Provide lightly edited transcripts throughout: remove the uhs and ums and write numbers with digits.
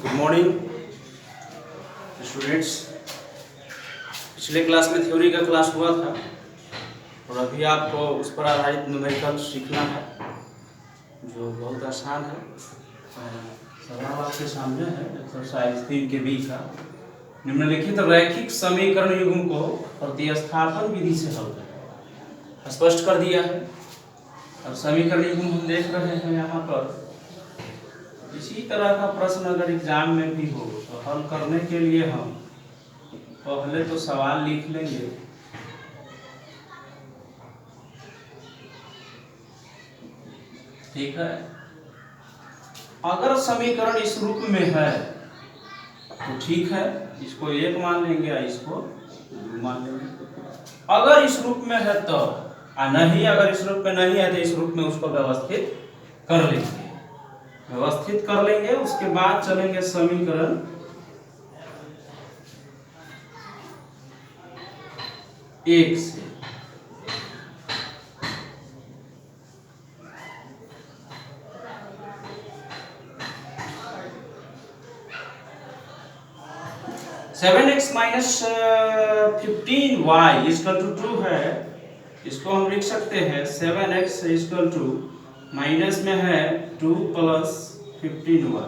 Good morning students. पिछले class में theory का क्लास हुआ था और अभी आपको उस पर आधारित न्यूमेरिकल सीखना है जो बहुत आसान है। सवाल आपके सामने है एक्सरसाइज 3 के बी का। निम्नलिखित रैखिक समीकरण युग्म को प्रतिस्थापन विधि से हल करें। स्पष्ट कर दिया है और समीकरण युग्म हम देख रहे हैं यहाँ पर। इसी तरह का प्रश्न अगर एग्जाम में भी हो तो हल करने के लिए हम पहले तो सवाल लिख लेंगे, ठीक है। अगर समीकरण इस रूप में है तो ठीक है, इसको 1 मान लेंगे या इसको 2 मान लेंगे। अगर इस रूप में है तो नहीं, अगर इस रूप में नहीं है तो इस रूप में उसको व्यवस्थित कर लेंगे। उसके बाद चलेंगे समीकरण एक से। Seven X minus 15y equal to 2 है। इसको हम लिख सकते हैं 7x इक्वल टू माइनस में है 2 प्लस 15y।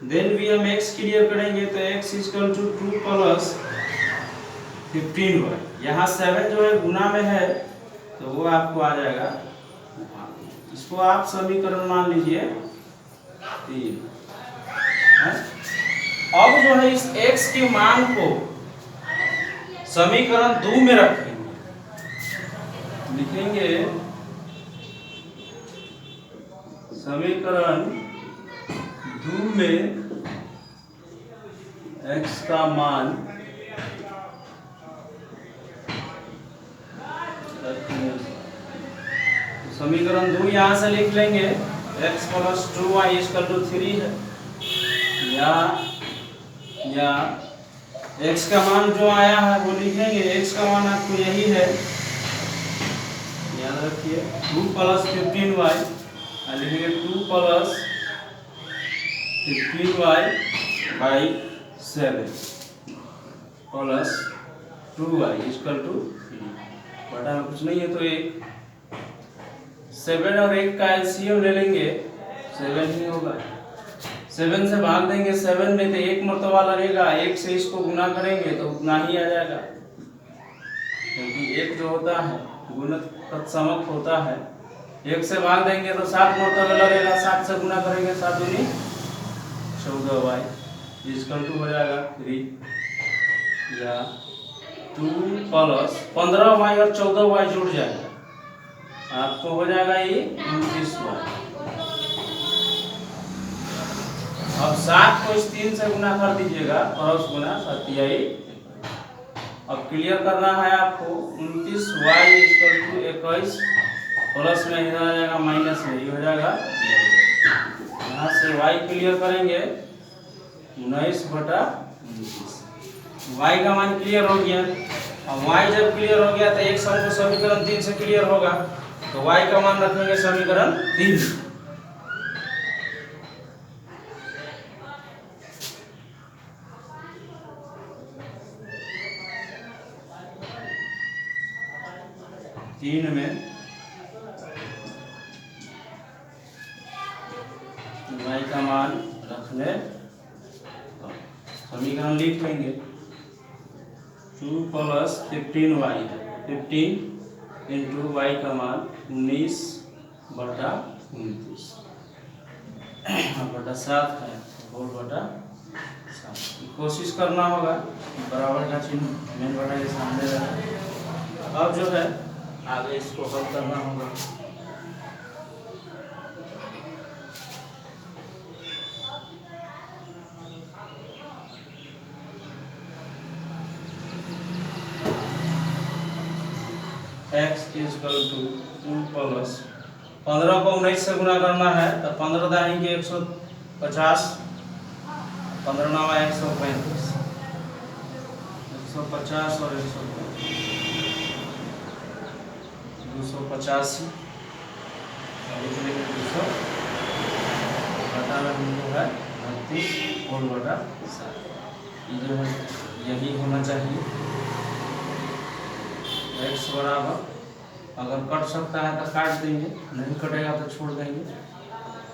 देन भी हम x क्लियर करेंगे तो x equal to 2 plus 15y। यहाँ 7 जो है गुना में है तो वो आपको आ जाएगा। इसको आप समीकरण मान लीजिए 3 है। अब जो है इस x के मान को समीकरण 2 में रखेंगे, लिखेंगे समीकरण 2 में x का मान समीकरण 2 यहाँ से लिख लेंगे x plus 2y equal to 3 है। या x का मान जो आया है वो लिखेंगे, x का मान आपको यही है, याद रखिए 2 प्लस 15y, लिखेंगे 2 plus 15y by 7 plus 2y equal to 3। बटा में कुछ नहीं है तो 1। 7 और 1 का एलसीएम ले लेंगे, 7 ही होगा। 7 से भाग देंगे 7 में तो 1 मर्तबा लगेगा, 1 से इसको गुना करेंगे तो उतना ही आ जाएगा, क्योंकि 1 जो होता है गुणक तत्समक होता है। 1 से भाग देंगे तो 7 मर्तबा लगेगा, 7 से गुना करेंगे 7 दूनी 14y इक्वल टू हो जाएगा 3। या 2 प्लस 15y और 14y जुड़ जाएगा, आपको हो जाएगा ये 29y। अब 7 को इस 3 से गुना कर दीजिएगा, क्रॉस गुना 7i। अब क्लियर करना है आपको 29y इक्वल टू 21 प्लस में इधर आ जाएगा माइनस में, ये हो जाएगा। यहाँ से y क्लियर करेंगे 19 बटा 29। y का मान क्लियर हो गया। अब y जब क्लियर हो गया तो एक समीकरण 3 से क्लियर होगा, तो y का मान रखेंगे समीकरण 3। में y का मान रखने समीकरण लिख लेंगे 2 प्लस 15y है, 15 इंटू y का मान 19 बटा 29 बटा 7 है, 4 बटा 7। कोशिश करना होगा बराबर का चिन्ह मेन बटा के सामने रहे। अब जो है आगे इसको हल करना होगा। x इक्वल टू 2 प्लस 15 को 19 से गुना करना है तो 15 दाएंगे 150, 15 9 135, 150 और 285 200 बटा में जो है 36 होल बटा 7। ये जो है यही होना चाहिए। x बराबर, अगर कट सकता है तो काट देंगे, नहीं कटेगा तो छोड़ देंगे।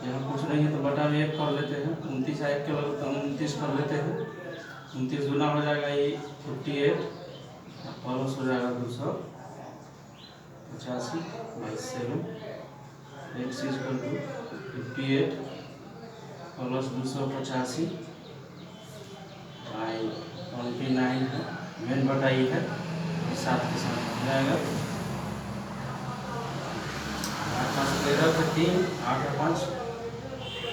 यहाँ कुछ नहीं है तो बटा में 1 कर लेते हैं। 29 1 के बगल तो 29 कर लेते हैं। 29 गुना हो जाएगा ये 58 प्लस हो जाएगा 285/7। x इक्वल टू 58 प्लस 285/29 है। मेन बटा ये है, 7 के साथ हो जाएगा। 8 5 13 से 3 8 5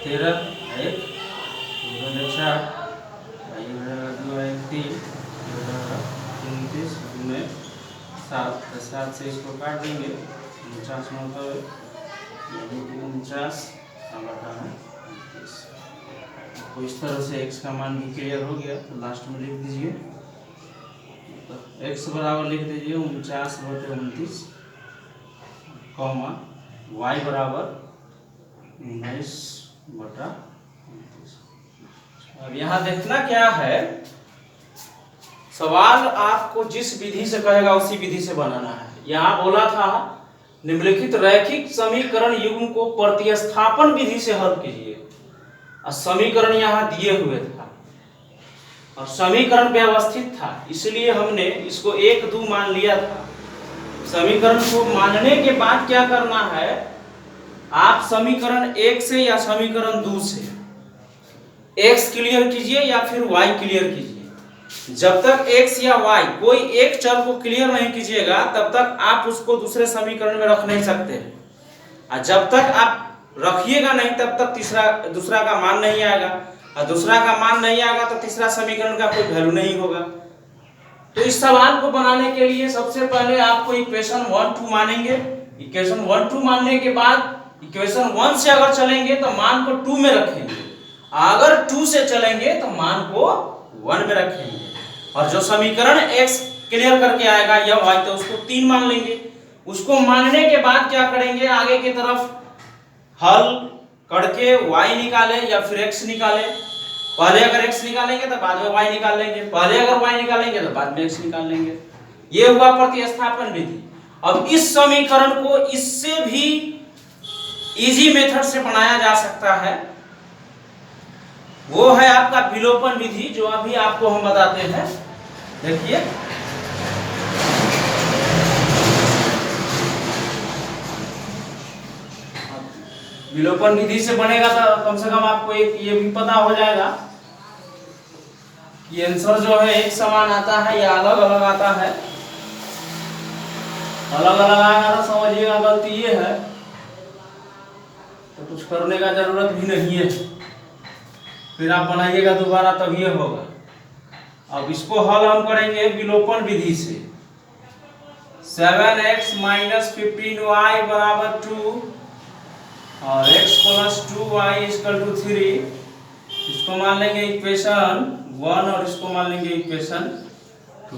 13 1 2 4 2 1 3 29 में 7 7 से इसको काट देंगे। 49 मतलब 49 बटा है 29। तो इस तरह से x का मान भी क्लियर हो गया। तो लास्ट में लिख दीजिए, तो x बराबर लिख दीजिए 49/29 कॉमा y बराबर 19/29। अब यहाँ देखना क्या है, सवाल आपको जिस विधि से कहेगा उसी विधि से बनाना है। यहाँ बोला था निम्नलिखित रैखिक समीकरण युग्म को प्रतिस्थापन विधि से हल कीजिए। और समीकरण यहाँ दिए हुए था और समीकरण व्यवस्थित था, इसलिए हमने इसको 1 2 मान लिया था। समीकरण को मानने के बाद क्या करना है, आप समीकरण 1 से या समीकरण 2 से x क्लियर कीजिए या फिर y क्लियर कीजिए। जब तक x या y कोई एक चर को क्लियर नहीं कीजिएगा तब तक आप उसको दूसरे समीकरण में रख नहीं सकते। और जब तक आप रखिएगा नहीं तब तक दूसरा का मान नहीं आएगा, और दूसरा का मान नहीं आएगा तो तीसरा समीकरण का कोई वैल्यू नहीं होगा। तो इस सवाल को बनाने के लिए सबसे पहले आपको इक्वेशन 1 2 मानेंगे। इक्वेशन 1 2 मानने के बाद इक्वेशन 1 से अगर चलेंगे तो मान को 2 में रखेंगे, अगर 2 से चलेंगे तो मान को 1 में रखेंगे। और जो समीकरण x क्लियर करके आएगा या y, तो उसको 3 मान लेंगे। उसको मानने के बाद क्या करेंगे, आगे की तरफ हल करके y निकाले या फिर x निकाले। पहले अगर x निकालेंगे तो बाद में y निकाल लेंगे, पहले अगर y निकालेंगे तो बाद में x निकाल लेंगे। ये हुआ प्रतिस्थापन विधि। अब इस समीकरण को इससे भी इजी मेथड से बनाया जा सकता है, वो है आपका विलोपन विधि, जो अभी आपको हम बताते हैं। देखिए विलोपन विधि से बनेगा तो कम से कम आपको एक ये भी पता हो जाएगा कि आंसर जो है एक समान आता है या अलग अलग आता है। अलग अलग आएगा तो समझिएगा गलती ये है, तो कुछ करने का जरूरत भी नहीं है, फिर आप बनाइएगा दोबारा तब ये होगा। अब इसको हल हम करेंगे विलोपन विधि से। 7x - 15y बराबर 2 और x + 2y = 3, इसको मान लेंगे इक्वेशन 1 और इसको मान लेंगे इक्वेशन 2।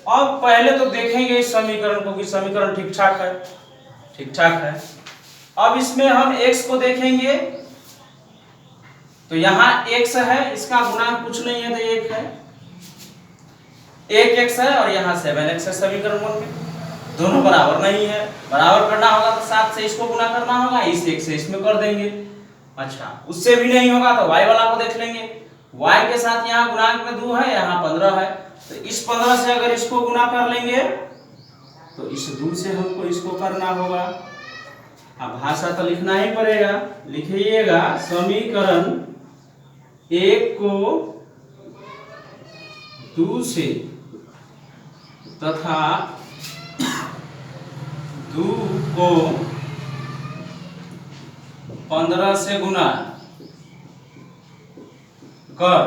अब पहले तो देखेंगे इस समीकरण को कि समीकरण ठीक ठाक है, ठीक ठाक है। अब इसमें हम x को देखेंगे तो यहाँ x है, इसका गुणांक कुछ नहीं है तो 1 है, 1x है और यहाँ 7x है। समीकरण 1 में दोनों बराबर नहीं है, बराबर करना होगा तो 7 से इसको गुना करना होगा, इस 1 से इसमें कर देंगे। अच्छा, उससे भी नहीं होगा तो y वाला को देख लेंगे। y के साथ यहाँ गुणांक में 2 है, यहाँ 15 है, तो इस 15 से अगर इसको गुना कर लेंगे तो इस 2 से हमको इसको करना होगा। अब भाषा तो लिखना ही पड़ेगा, लिखिएगा समीकरण 1 को 2 से तथा 2 को 15 से गुना कर।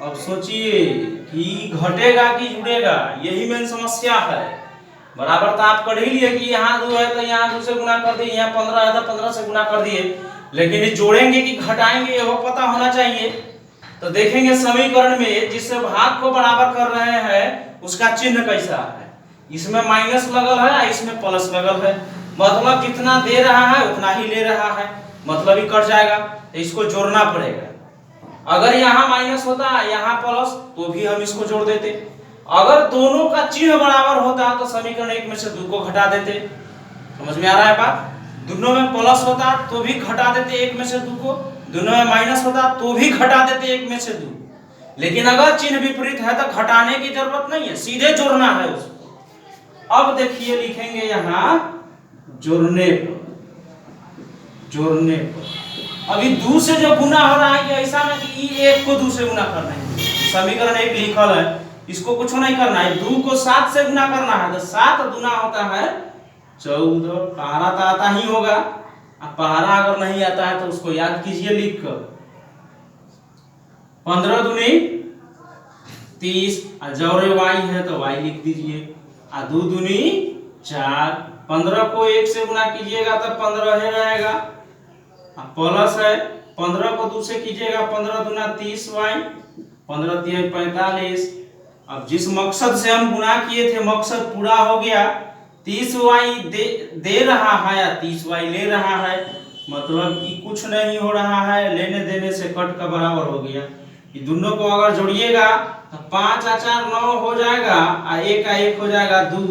अब सोचिए कि घटेगा कि जुड़ेगा, यही मेन समस्या है। बराबर तो आप कर ही लिए कि यहाँ 2 है तो यहाँ 2 से गुना कर दिए, यहाँ 15 है तो 15 से गुना कर दिए, लेकिन ये जोड़ेंगे कि घटाएंगे ये पता होना चाहिए। तो देखेंगे समीकरण में जिस भाग को बराबर कर रहे हैं उसका चिन्ह कैसा है। इसमें माइनस लगल है, इसमें प्लस लगल है, मतलब जितना दे रहा है उतना ही ले रहा है। मतलब ही कट जाएगा, तो इसको जोड़ना पड़ेगा। अगर यहाँ माइनस होता यहाँ प्लस तो भी हम इसको जोड़ देते। अगर दोनों का चिन्ह बराबर होता तो समीकरण 1 में से 2 को घटा देते। समझ में आ रहा है बात? दोनों में प्लस होता तो भी घटा देते 1 में से 2 को, दोनों में माइनस होता तो भी घटा देते 1 में से 2। लेकिन अगर चिन्ह विपरीत है तो घटाने की जरूरत नहीं है, सीधे जोड़ना है उसको। अब देखिए लिखेंगे यहाँ जोड़ने पर, जोड़ने पर अभी 2 से जो गुना हो रहा है, ऐसा ना कि 1 को 2 से गुना करना है। समीकरण 1 लिखल है, इसको कुछ नहीं करना है, 2 को 7 से गुना करना है, तो 7 गुना होता है 14। पहाड़ा तो आता ही होगा, अब पहाड़ा अगर नहीं आता है तो उसको याद कीजिए लिख कर। 15 दूनी 30, जोड़े y है तो y लिख दीजिए, 2 दूनी 4। 15 को 1 से गुना कीजिएगा तो 15 ही रहेगा, प्लस है 15 को 2 से कीजिएगा, 15 दूना 30y, 15 3 45। अब जिस मकसद से हम गुना किए थे मकसद पूरा हो गया। 30y दे रहा है या 30y ले रहा है, मतलब कि कुछ नहीं हो रहा है, लेने देने से कट का बराबर हो गया। ये दोनों को अगर जोड़िएगा तो 5 और 4 9 हो जाएगा, और 1 का 1 हो जाएगा 2,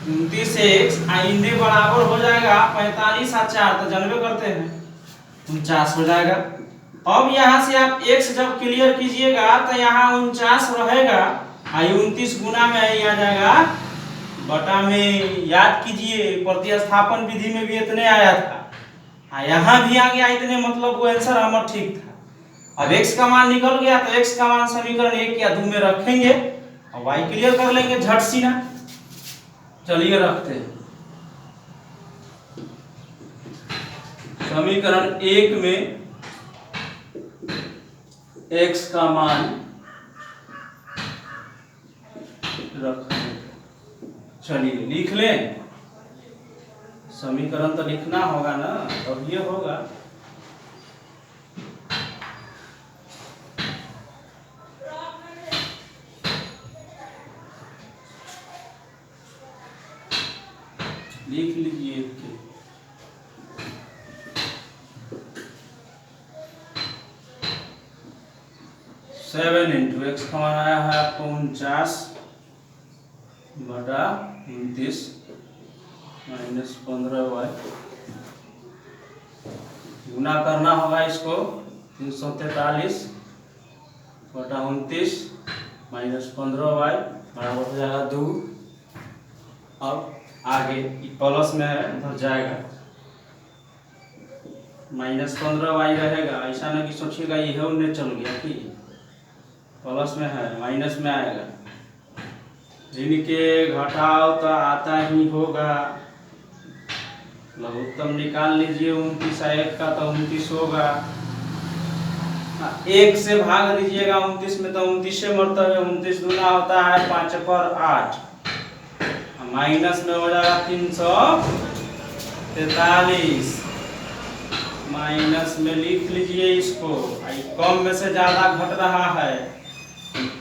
29 x इन्हें बराबर हो जाएगा 45 और 4 तो जानबे करते हैं 49 हो जाएगा। अब यहाँ से आप x जब क्लियर कीजिएगा तो यहाँ 49 रहेगा, 29 गुना में ही आ जाएगा बटा में। याद कीजिए प्रतिस्थापन विधि में भी इतने आया था, यहाँ भी आ गया इतने, मतलब वो आंसर हमारा ठीक था। अब x का मान निकल गया तो x का मान समीकरण 1 या 2 में रखेंगे और y क्लियर कर लेंगे झट सीना। चलिए रखते हैं। समीकरण 1 में x का मान रखेंगे। चलिए लिख लें, समीकरण तो लिखना होगा ना, तब ये होगा। लिख लीजिए 7 इंटू एक्स का मान आया है आपको 49 बटा 29 माइनस 15y। गुना करना होगा इसको 343 बटा 29 माइनस 15y बराबर हो जाएगा 2। अब आगे प्लस में उधर जाएगा, माइनस 15y रहेगा। ऐसा ना कि सोचिएगा ये उन्हें चल गया कि प्लस में है माइनस में आएगा, जिनके घटाव तो आता ही होगा। लघुत्तम निकाल लीजिए, 29 1 का तो 29 होगा, 1 से भाग दीजिएगा 29 में तो 29 से मरतब है, 29 दूना होता है 5 पर 8, माइनस में हो जाएगा 343, माइनस में लिख लीजिए इसको। कम में से ज्यादा घट रहा है,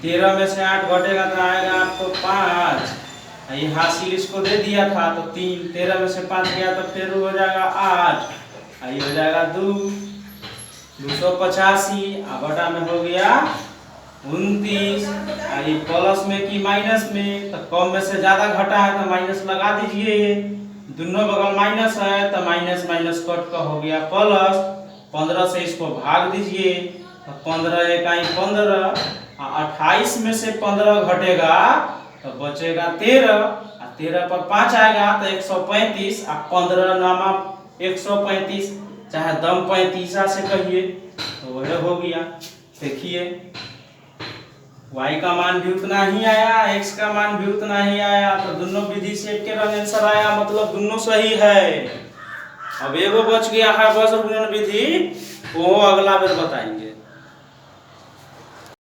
13 में से 8 घटेगा तो आएगा आपको 5, ये हासिल इसको दे दिया था तो 3, 13 में से 5 गया तो फिर हो जाएगा 8, ये हो जाएगा 285, बटा में हो गया 29। ये प्लस में कि माइनस में, तो कम में से ज्यादा घटा है तो माइनस लगा दीजिए, दोनों बगल माइनस है तो माइनस माइनस कट का हो गया प्लस। 15 से इसको भाग दीजिए तो 15 1 15, 28 में से 15 घटेगा तो बचेगा 13, 13 पर 5 आएगा तो 135, 15 नामा 135, चाहे दम 35 से कहिए तो वह हो गया। देखिए y का मान भी उतना ही आया, x का मान भी उतना ही आया, तो दोनों विधि से एक के रंग आंसर आया, मतलब दोनों सही है। अब एगो बच गया है बस गुणन विधि, वो अगला बार बताएंगे।